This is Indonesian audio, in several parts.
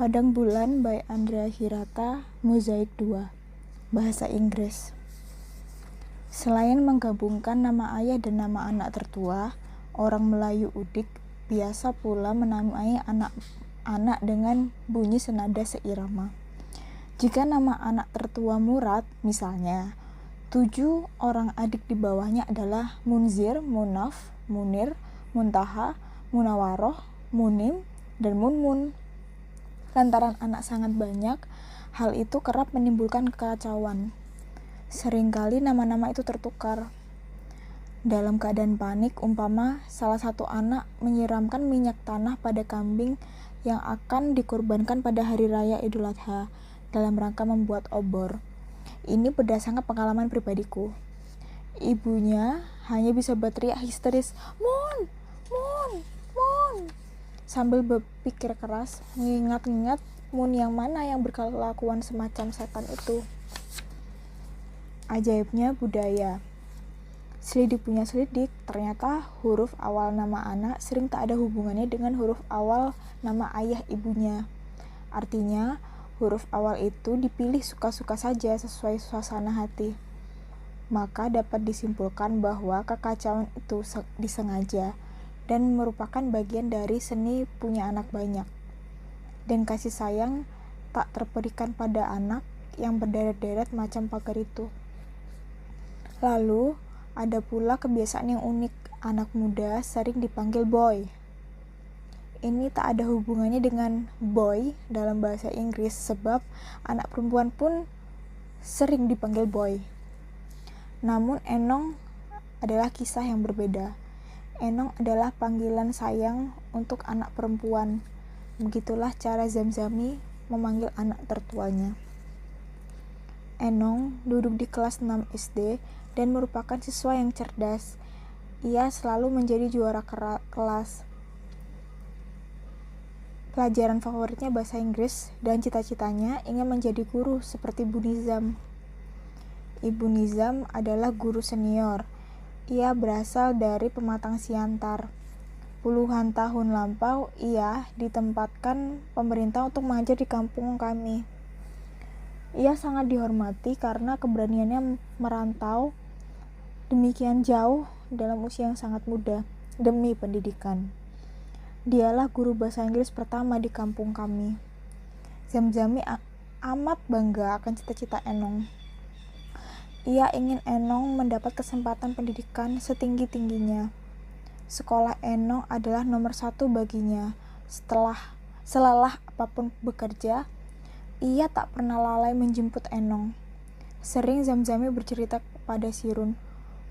Padang Bulan by Andrea Hirata, Mozaik 2, Bahasa Inggris. Selain menggabungkan nama ayah dan nama anak tertua, orang Melayu Udik biasa pula menamai anak-anak dengan bunyi senada seirama. Jika nama anak tertua Murad, misalnya, 7 orang adik di bawahnya adalah Munzir, Munaf, Munir, Muntaha, Munawaroh, Munim, dan Munmun. Lantaran anak sangat banyak, hal itu kerap menimbulkan kekacauan. Seringkali nama-nama itu tertukar. Dalam keadaan panik, umpama salah satu anak menyiramkan minyak tanah pada kambing yang akan dikurbankan pada hari raya Idul Adha dalam rangka membuat obor. Ini berdasarkan pengalaman pribadiku. Ibunya hanya bisa berteriak histeris, "Mun! Mun! Mun!" sambil berpikir keras, mengingat-ingat Mun yang mana yang berkelakuan semacam setan itu. Ajaibnya budaya. Selidik punya selidik, ternyata huruf awal nama anak sering tak ada hubungannya dengan huruf awal nama ayah ibunya. Artinya, huruf awal itu dipilih suka-suka saja sesuai suasana hati. Maka dapat disimpulkan bahwa kekacauan itu disengaja dan merupakan bagian dari seni punya anak banyak. Dan kasih sayang tak terperikan pada anak yang berderet-deret macam pagar itu. Lalu, ada pula kebiasaan yang unik, anak muda sering dipanggil boy. Ini tak ada hubungannya dengan boy dalam bahasa Inggris, sebab anak perempuan pun sering dipanggil boy. Namun Enong adalah kisah yang berbeda. Enong adalah panggilan sayang untuk anak perempuan. Begitulah cara Zamzami memanggil anak tertuanya. Enong duduk di kelas 6 SD dan merupakan siswa yang cerdas. Ia selalu menjadi juara kelas. Pelajaran favoritnya bahasa Inggris dan cita-citanya ingin menjadi guru seperti Bu Nizam. Ibu Nizam adalah guru senior. Ia berasal dari Pematang Siantar. Puluhan tahun lampau, ia ditempatkan pemerintah untuk mengajar di kampung kami. Ia sangat dihormati karena keberaniannya merantau demikian jauh dalam usia yang sangat muda demi pendidikan. Dialah guru bahasa Inggris pertama di kampung kami. Zamzami amat bangga akan cita-cita Enong. Ia ingin Enong mendapat kesempatan pendidikan setinggi-tingginya. Sekolah Enong adalah nomor 1 baginya. Selelah apapun bekerja, ia tak pernah lalai menjemput Enong. Sering Zamzami bercerita kepada si Run,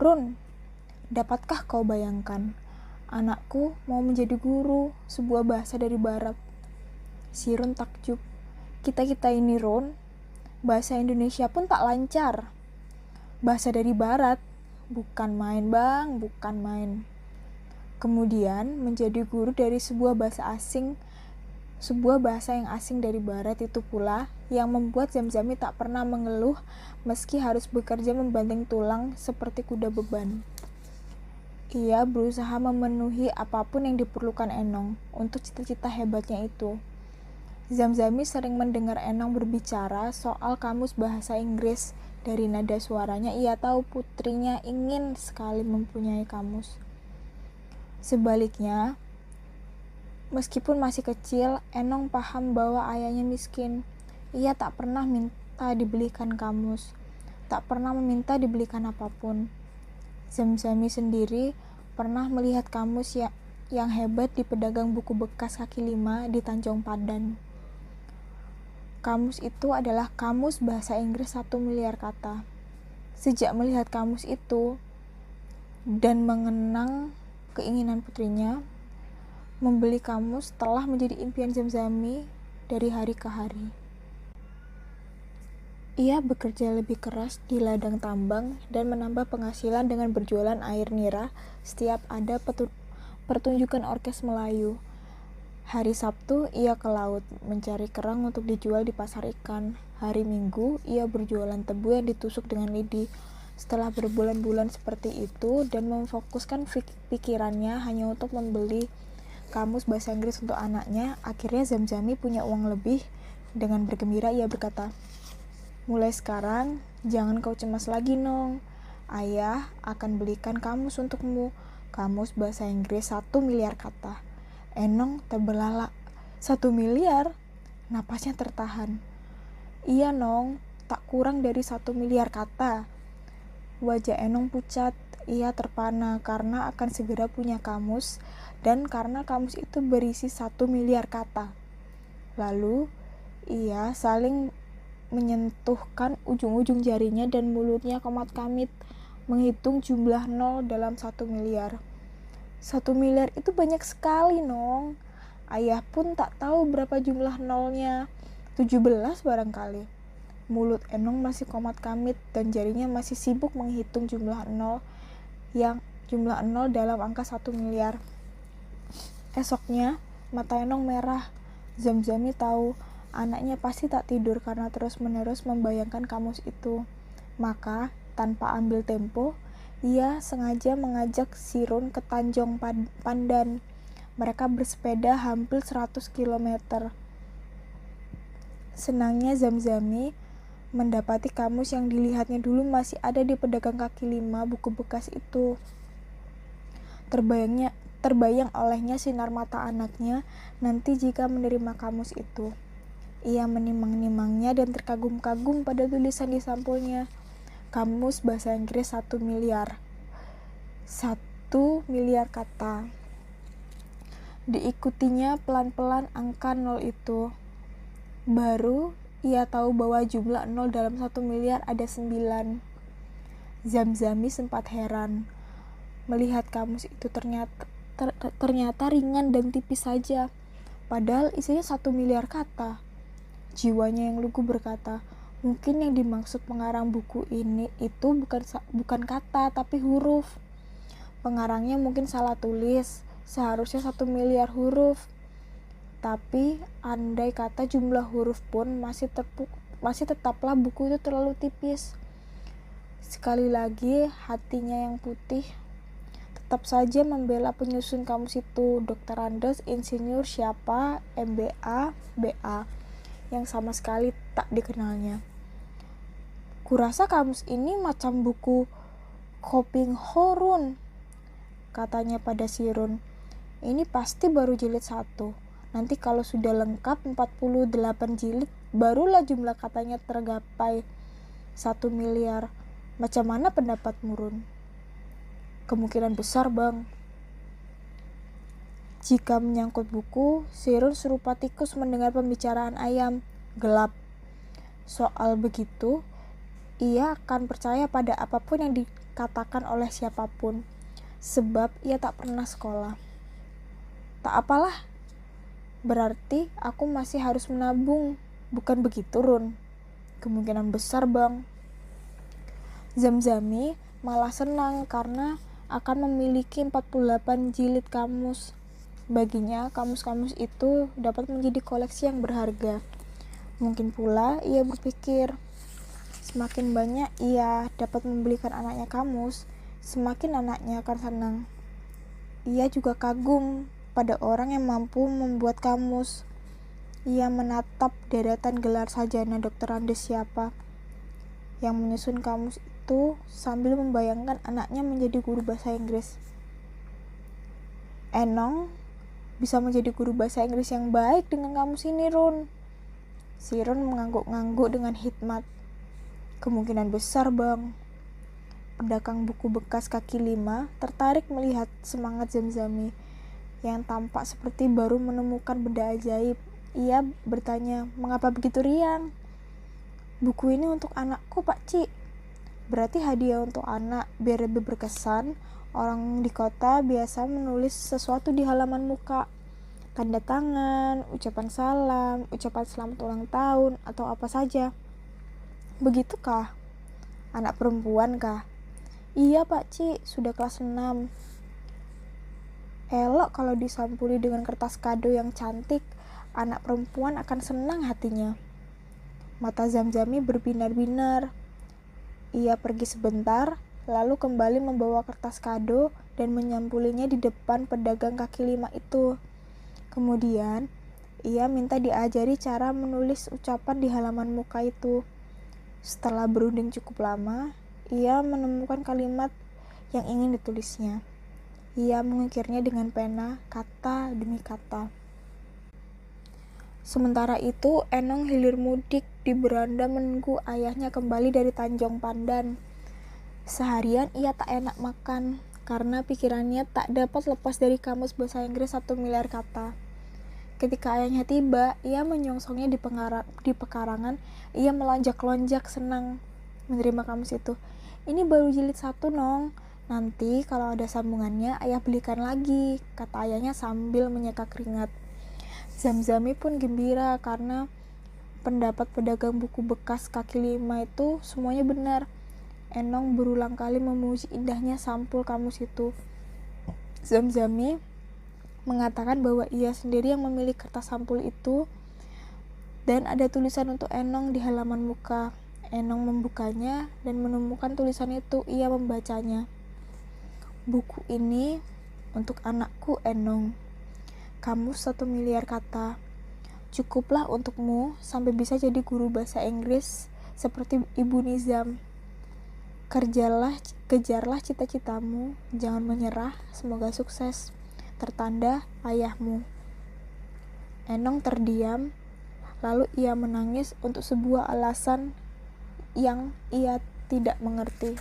"Run, dapatkah kau bayangkan? Anakku mau menjadi guru sebuah bahasa dari barat." Si Run takjub. Kita ini, Run, bahasa Indonesia pun tak lancar. Bahasa dari barat? Bukan main, Bang, bukan main. Kemudian menjadi guru dari sebuah bahasa yang asing dari barat itu pula yang membuat Zamzami tak pernah mengeluh meski harus bekerja membanting tulang seperti kuda beban. Ia berusaha memenuhi apapun yang diperlukan Enong untuk cita-cita hebatnya itu. Zamzami sering mendengar Enong berbicara soal kamus bahasa Inggris. Dari nada suaranya ia tahu putrinya ingin sekali mempunyai kamus. Sebaliknya, meskipun masih kecil, Enong paham bahwa ayahnya miskin. Ia tak pernah minta dibelikan kamus, tak pernah meminta dibelikan apapun. Zamzami sendiri pernah melihat kamus yang hebat di pedagang buku bekas kaki 5 di Tanjung Padan. Kamus itu adalah kamus bahasa Inggris 1 miliar kata. Sejak melihat kamus itu dan mengenang keinginan putrinya, membeli kamus telah menjadi impian Zamzami dari hari ke hari. Ia bekerja lebih keras di ladang tambang dan menambah penghasilan dengan berjualan air nira setiap ada pertunjukan orkes Melayu. Hari Sabtu, ia ke laut, mencari kerang untuk dijual di pasar ikan. Hari Minggu, ia berjualan tebu yang ditusuk dengan lidi. Setelah berbulan-bulan seperti itu dan memfokuskan pikirannya hanya untuk membeli kamus bahasa Inggris untuk anaknya, akhirnya Zamzami punya uang lebih. Dengan bergembira ia berkata, "Mulai sekarang, jangan kau cemas lagi, Nong. Ayah akan belikan kamus untukmu. Kamus bahasa Inggris 1 miliar kata." Enong terbelalak. 1 miliar? Napasnya tertahan. "Iya, Nong, tak kurang dari 1 miliar kata." Wajah Enong pucat. Ia terpana karena akan segera punya kamus dan karena kamus itu berisi 1 miliar kata. Lalu, ia saling menyentuhkan ujung-ujung jarinya dan mulutnya komat-kamit, menghitung jumlah nol dalam 1 miliar. 1 miliar itu banyak sekali, Nong. Ayah pun tak tahu berapa jumlah nolnya. 17 barangkali. Mulut Enong masih komat-kamit dan jarinya masih sibuk menghitung jumlah nol dalam angka 1 miliar. Esoknya, mata Enong merah. Zamzami tahu anaknya pasti tak tidur karena terus-menerus membayangkan kamus itu. Maka, tanpa ambil tempo, ia sengaja mengajak Sirun ke Tanjung Pandan. Mereka bersepeda hampir 100 km. Senangnya Zamzami mendapati kamus yang dilihatnya dulu masih ada di pedagang kaki lima buku bekas itu. Terbayang olehnya sinar mata anaknya nanti jika menerima kamus itu. Ia menimang-nimangnya dan terkagum-kagum pada tulisan di sampulnya. Kamus bahasa Inggris 1 miliar. 1 miliar kata. Diikutinya pelan-pelan angka 0 itu. Baru ia tahu bahwa jumlah 0 dalam 1 miliar ada 9. Zamzami sempat heran. Melihat kamus itu ternyata ringan dan tipis saja. Padahal isinya 1 miliar kata. Jiwanya yang lugu berkata, mungkin yang dimaksud pengarang buku ini itu bukan kata tapi huruf. Pengarangnya mungkin salah tulis. Seharusnya 1 miliar huruf. Tapi andai kata jumlah huruf pun masih tetaplah buku itu terlalu tipis. Sekali lagi hatinya yang putih tetap saja membela penyusun kamus itu, Dr. Andes, insinyur siapa, MBA, BA, yang sama sekali tak dikenalnya. Kurasa kamus ini macam buku Koping Horun, katanya pada Sirun. Ini pasti baru jilid 1. Nanti kalau sudah lengkap 48 jilid, barulah jumlah katanya tergapai 1 miliar. Macam mana pendapat Murun? Kemungkinan besar, Bang. Jika menyangkut buku, Sirun serupa tikus mendengar pembicaraan ayam. Gelap. Soal begitu, ia akan percaya pada apapun yang dikatakan oleh siapapun, sebab ia tak pernah sekolah. Tak apalah. Berarti aku masih harus menabung. Bukan begitu, Run? Kemungkinan besar, Bang. Zamzami malah senang karena akan memiliki 48 jilid kamus. Baginya, kamus-kamus itu dapat menjadi koleksi yang berharga. Mungkin pula ia berpikir, semakin banyak ia dapat membelikan anaknya kamus, semakin anaknya akan senang. Ia juga kagum pada orang yang mampu membuat kamus. Ia menatap deretan gelar sarjana Dr. Andes siapa yang menyusun kamus itu sambil membayangkan anaknya menjadi guru bahasa Inggris. Enong bisa menjadi guru bahasa Inggris yang baik dengan kamus ini, Run. Sirun mengangguk-ngangguk dengan hikmat. Kemungkinan besar, Bang. Pedagang buku bekas kaki lima tertarik melihat semangat Zamzami yang tampak seperti baru menemukan benda ajaib. Ia bertanya, mengapa begitu riang? Buku ini untuk anakku, Pak Ci. Berarti hadiah untuk anak, biar lebih berkesan. Orang di kota biasa menulis sesuatu di halaman muka. Tanda tangan, ucapan salam, ucapan selamat ulang tahun, atau apa saja. Begitukah? Anak perempuan kah? Iya, Pak Ci, sudah kelas 6. Elok kalau disampuli dengan kertas kado yang cantik, anak perempuan akan senang hatinya. Mata Zamzami berbinar-binar. Ia pergi sebentar, lalu kembali membawa kertas kado dan menyampulinya di depan pedagang kaki lima itu. Kemudian, ia minta diajari cara menulis ucapan di halaman muka itu. Setelah berunding cukup lama, ia menemukan kalimat yang ingin ditulisnya. Ia mengukirnya dengan pena, kata demi kata. Sementara itu, Enong hilir mudik di beranda menunggu ayahnya kembali dari Tanjung Pandan. Seharian ia tak enak makan, karena pikirannya tak dapat lepas dari kamus bahasa Inggris 1 miliar kata. Ketika ayahnya tiba, ia menyongsongnya di pekarangan. Ia melonjak-lonjak senang menerima kamus itu. "Ini baru jilid 1, Nong. Nanti kalau ada sambungannya, ayah belikan lagi," kata ayahnya sambil menyeka keringat. Zamzami pun gembira karena pendapat pedagang buku bekas kaki lima itu semuanya benar. Enong berulang kali memuji indahnya sampul kamus itu. Zamzami mengatakan bahwa ia sendiri yang memilih kertas sampul itu dan ada tulisan untuk Enong di halaman muka. Enong membukanya dan menemukan tulisan itu. Ia membacanya. "Buku ini untuk anakku, Enong. Kamus 1 miliar kata. Cukuplah untukmu sampai bisa jadi guru bahasa Inggris seperti Ibu Nizam. Kejarlah cita-citamu, jangan menyerah, semoga sukses. Tertanda ayahmu." Enong terdiam, lalu ia menangis untuk sebuah alasan yang ia tidak mengerti.